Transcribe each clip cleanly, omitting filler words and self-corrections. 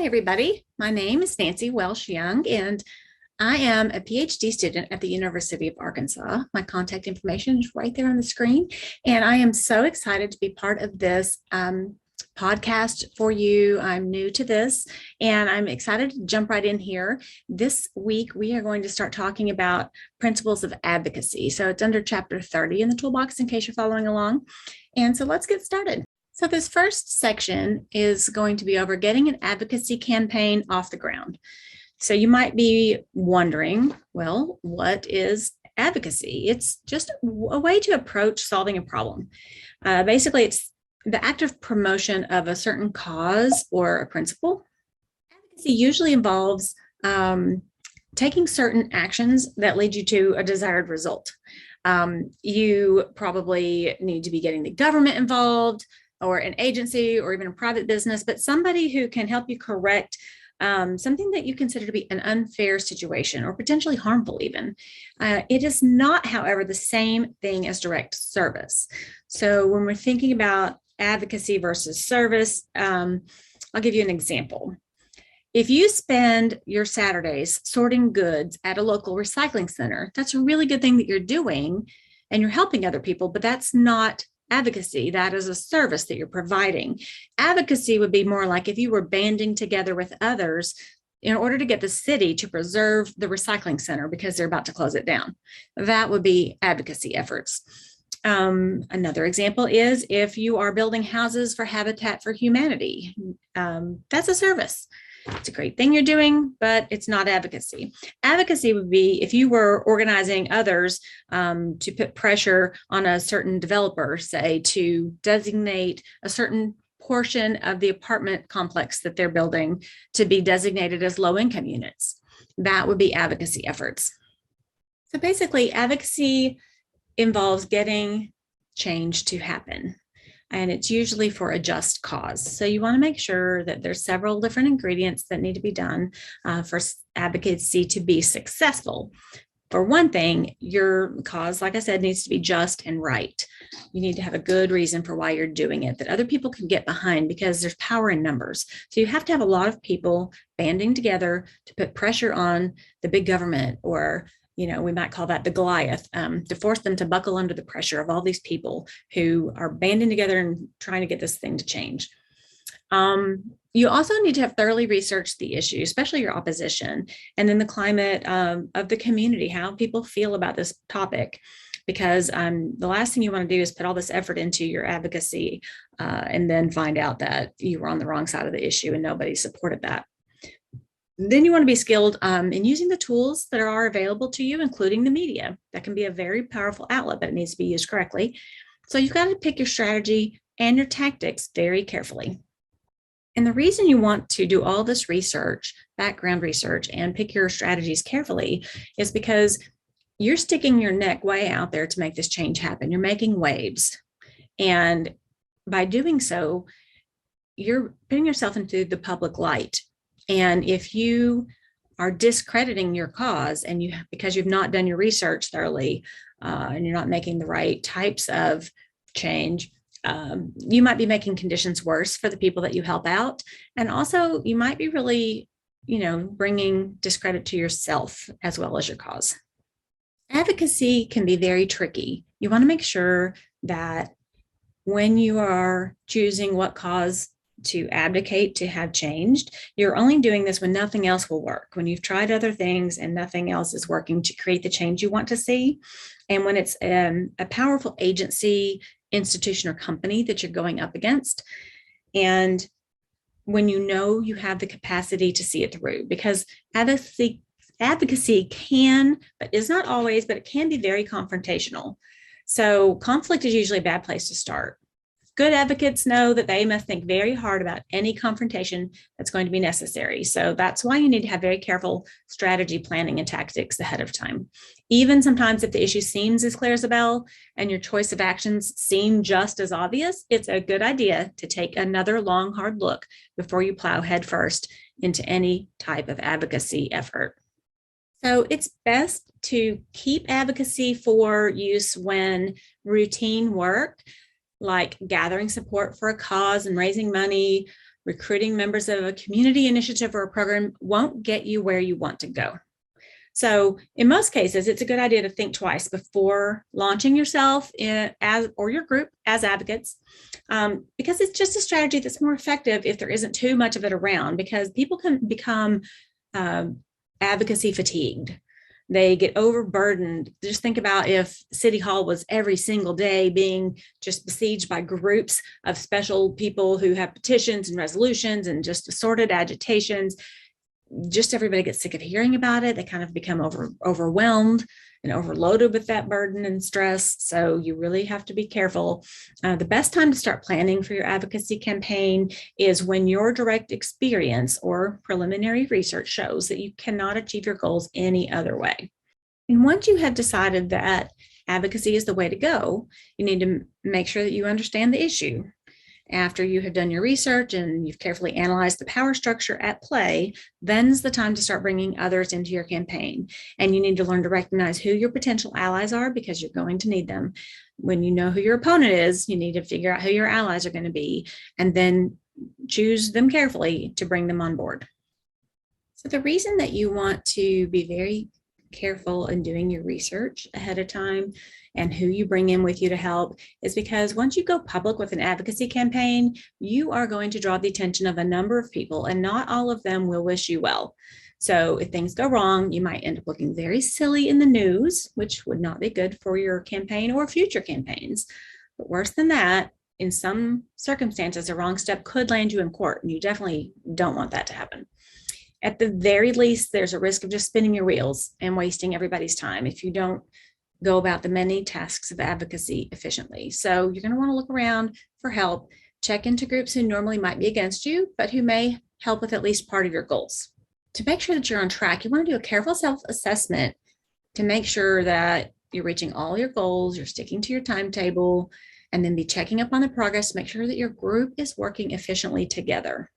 Hi, everybody. My name is Nancy Welsh-Young, and I am a PhD student at the University of Arkansas. My contact information is right there on the screen, and I am so excited to be part of this podcast for you. I'm new to this, and I'm excited to jump right in here. This week, we are going to start talking about principles of advocacy. So it's under Chapter 30 in the toolbox in case you're following along. And so let's get started. So this first section is going to be over getting an advocacy campaign off the ground. So you might be wondering, well, what is advocacy? It's just a way to approach solving a problem. Basically, it's the active promotion of a certain cause or a principle. Advocacy usually involves taking certain actions that lead you to a desired result. You probably need to be getting the government involved, or an agency, or even a private business, but somebody who can help you correct something that you consider to be an unfair situation or potentially harmful even. It is not, however, the same thing as direct service. So when we're thinking about advocacy versus service, I'll give you an example. If you spend your Saturdays sorting goods at a local recycling center, that's a really good thing that you're doing and you're helping other people, but that's not advocacy. That is a service that you're providing. Advocacy would be more like if you were banding together with others in order to get the city to preserve the recycling center because they're about to close it down. That would be advocacy efforts. Another example is if you are building houses for Habitat for Humanity. That's a service. It's a great thing you're doing, but it's not advocacy. Advocacy would be if you were organizing others to put pressure on a certain developer, say, to designate a certain portion of the apartment complex that they're building to be designated as low-income units. That would be advocacy efforts. So basically, advocacy involves getting change to happen. And it's usually for a just cause. So you want to make sure that there's several different ingredients that need to be done for advocacy to be successful. For one thing, your cause, like I said, needs to be just and right. You need to have a good reason for why you're doing it that other people can get behind because there's power in numbers. So you have to have a lot of people banding together to put pressure on the big government, or we might call that the Goliath, to force them to buckle under the pressure of all these people who are banding together and trying to get this thing to change. You also need to have thoroughly researched the issue, especially your opposition, and then the climate of the community, how people feel about this topic, because the last thing you want to do is put all this effort into your advocacy and then find out that you were on the wrong side of the issue and nobody supported that. Then you want to be skilled in using the tools that are available to you, including the media. That can be a very powerful outlet, but it needs to be used correctly. So you've got to pick your strategy and your tactics very carefully. And the reason you want to do all this research, background research, and pick your strategies carefully is because you're sticking your neck way out there to make this change happen. You're making waves. And by doing so, you're putting yourself into the public light. And if you are discrediting your cause and because you've not done your research thoroughly and you're not making the right types of change, you might be making conditions worse for the people that you help out. And also you might be really, bringing discredit to yourself as well as your cause. Advocacy can be very tricky. You want to make sure that when you are choosing what cause to advocate to have changed, you're only doing this when nothing else will work, when you've tried other things and nothing else is working to create the change you want to see. And when it's a powerful agency, institution, or company that you're going up against, and when you have the capacity to see it through, because advocacy can, but is not always, but it can be very confrontational. So conflict is usually a bad place to start. Good advocates know that they must think very hard about any confrontation that's going to be necessary. So that's why you need to have very careful strategy planning and tactics ahead of time. Even sometimes if the issue seems as clear as a bell and your choice of actions seem just as obvious, it's a good idea to take another long, hard look before you plow headfirst into any type of advocacy effort. So it's best to keep advocacy for use when routine work, like gathering support for a cause and raising money, recruiting members of a community initiative or a program won't get you where you want to go. So in most cases, it's a good idea to think twice before launching yourself or your group as advocates, because it's just a strategy that's more effective if there isn't too much of it around, because people can become advocacy fatigued. They get overburdened. Just think about if City Hall was every single day being just besieged by groups of special people who have petitions and resolutions and just assorted agitations. Just everybody gets sick of hearing about it. They kind of become overwhelmed and overloaded with that burden and stress. So you really have to be careful. The best time to start planning for your advocacy campaign is when your direct experience or preliminary research shows that you cannot achieve your goals any other way. And once you have decided that advocacy is the way to go, you need to make sure that you understand the issue. After you have done your research and you've carefully analyzed the power structure at play, then's the time to start bringing others into your campaign. And you need to learn to recognize who your potential allies are, because you're going to need them. When you know who your opponent is, you need to figure out who your allies are going to be, and then choose them carefully to bring them on board. So the reason that you want to be very careful in doing your research ahead of time and who you bring in with you to help is because once you go public with an advocacy campaign, you are going to draw the attention of a number of people, and not all of them will wish you well. So if things go wrong, you might end up looking very silly in the news, which would not be good for your campaign or future campaigns. But worse than that, in some circumstances, a wrong step could land you in court, and you definitely don't want that to happen. At the very least, there's a risk of just spinning your wheels and wasting everybody's time if you don't go about the many tasks of advocacy efficiently. So you're going to want to look around for help, check into groups who normally might be against you, but who may help with at least part of your goals. To make sure that you're on track, you want to do a careful self-assessment to make sure that you're reaching all your goals, you're sticking to your timetable, and then be checking up on the progress to make sure that your group is working efficiently together.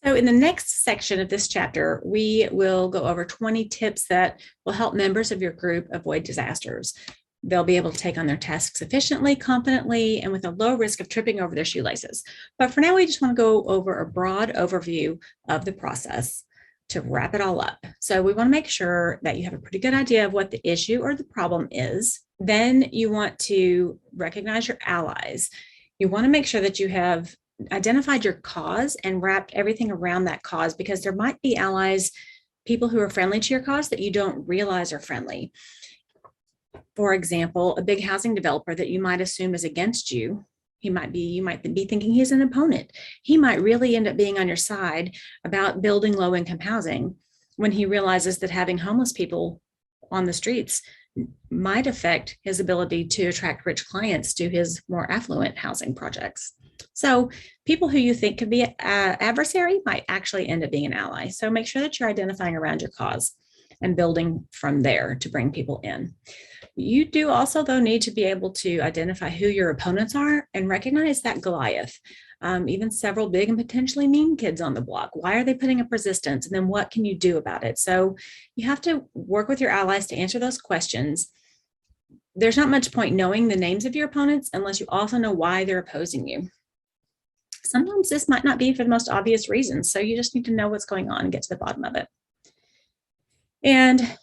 So in the next section of this chapter, we will go over 20 tips that will help members of your group avoid disasters. They'll be able to take on their tasks efficiently, confidently, and with a low risk of tripping over their shoelaces. But for now, we just want to go over a broad overview of the process to wrap it all up. So we want to make sure that you have a pretty good idea of what the issue or the problem is. Then you want to recognize your allies. You want to make sure that you have identified your cause and wrapped everything around that cause, because there might be allies, people who are friendly to your cause that you don't realize are friendly. For example, a big housing developer that you might assume is against you, you might be thinking he's an opponent. He might really end up being on your side about building low-income housing when he realizes that having homeless people on the streets might affect his ability to attract rich clients to his more affluent housing projects. So people who you think could be an adversary might actually end up being an ally. So make sure that you're identifying around your cause and building from there to bring people in. You do also, though, need to be able to identify who your opponents are and recognize that Goliath, even several big and potentially mean kids on the block. Why are they putting up resistance? And then what can you do about it? So you have to work with your allies to answer those questions. There's not much point knowing the names of your opponents unless you also know why they're opposing you. Sometimes this might not be for the most obvious reasons, so you just need to know what's going on and get to the bottom of it. And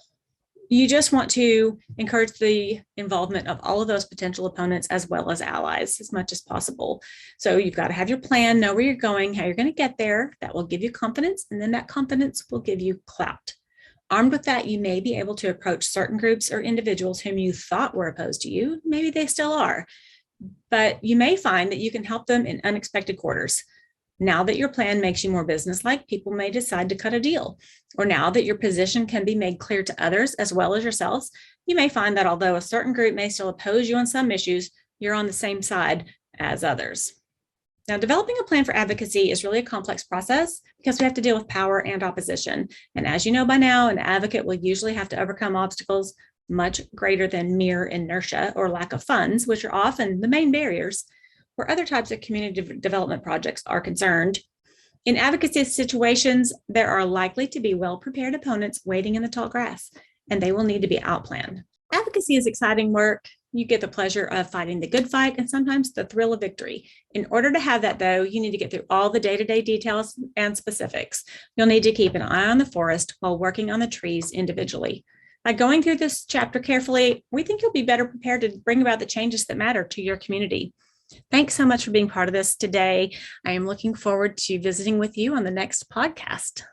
you just want to encourage the involvement of all of those potential opponents as well as allies as much as possible. So you've got to have your plan, know where you're going, how you're going to get there. That will give you confidence, and then that confidence will give you clout. Armed with that, you may be able to approach certain groups or individuals whom you thought were opposed to you. Maybe they still are, but you may find that you can help them in unexpected quarters. Now that your plan makes you more businesslike, people may decide to cut a deal. Or now that your position can be made clear to others as well as yourselves, you may find that although a certain group may still oppose you on some issues, you're on the same side as others. Now, developing a plan for advocacy is really a complex process because we have to deal with power and opposition. And as you know by now, an advocate will usually have to overcome obstacles much greater than mere inertia or lack of funds, which are often the main barriers where other types of community development projects are concerned. In advocacy situations, there are likely to be well-prepared opponents waiting in the tall grass, and they will need to be outplanned. Advocacy is exciting work, you get the pleasure of fighting the good fight and sometimes the thrill of victory. In order to have that, though, you need to get through all the day-to-day details and specifics. You'll need to keep an eye on the forest while working on the trees individually. By going through this chapter carefully, we think you'll be better prepared to bring about the changes that matter to your community. Thanks so much for being part of this today. I am looking forward to visiting with you on the next podcast.